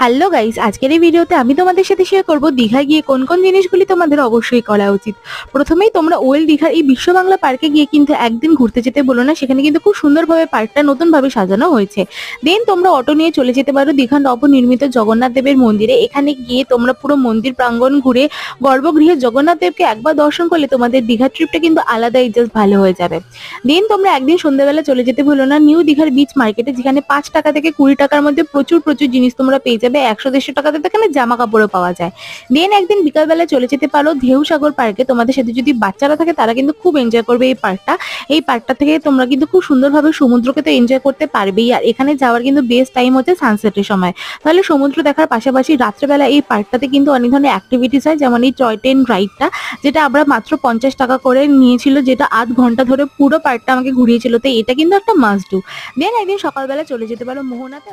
Hello guys, আজকের এই ভিডিওতে আমি তোমাদের সাথে শেয়ার করব দীঘা গিয়ে কোন কোন জিনিসগুলি তোমাদের অবশ্যই করা উচিত। প্রথমেই তোমরা ওল্ড দীঘার এই বিশ্ব বাংলা পার্কে গিয়ে কিন্তু একদিন ঘুরতে যেতে বলো না, সেখানে কিন্তু খুব সুন্দরভাবে পার্কটা নতুনভাবে সাজানো হয়েছে। দেন তোমরা অটো নিয়ে চলে যেতে পারো দীঘার নবনির্মিত জগন্নাথ দেবের মন্দিরে। এখানে গিয়ে তোমরা পুরো মন্দির প্রাঙ্গণ ঘুরে গর্ভগৃহে জগন্নাথ দেবকে একবার দর্শন করলে তোমাদের দীঘার ট্রিপটা কিন্তু আলাদাই জাস্ট ভালো হয়ে যাবে। দেন তোমরা একদিন সন্ধ্যাবেলা চলে যেতে ভুলো না নিউ দীঘার বিচ মার্কেটে, যেখানে 5 টাকা থেকে 20 টাকার মধ্যে প্রচুর প্রচুর জিনিস তোমরা পেয়ে যাবে। 100-150 টাকাতে তো এখানে জামা কাপড়ও পাওয়া যায়। দেন একদিন বিকালবেলা চলে যেতে পারো ঢেউ সাগর পার্কে। তোমাদের সাথে যদি বাচ্চারা থাকে তারা কিন্তু খুব এনজয় করবে এই পার্কটা থেকে তোমরা কিন্তু খুব সুন্দরভাবে সমুদ্রকে তো এনজয় করতে পারবেই। আর এখানে যাওয়ার কিন্তু বেস্ট টাইম হচ্ছে সানসেটের সময়। তাহলে সমুদ্র দেখার পাশাপাশি রাত্রেবেলা এই পার্কটাতে কিন্তু অনেক ধরনের অ্যাক্টিভিটিস হয়, যেমন এই টয় ট্রেন রাইডটা, যেটা আমরা মাত্র 50 টাকা করে নিয়েছিল, যেটা আধ ঘন্টা ধরে পুরো পার্কটা আমাকে ঘুরিয়েছিল। তো এটা কিন্তু একটা মাস্ট ডু। দেন একদিন সকালবেলা চলে যেতে পারো মোহনাতে।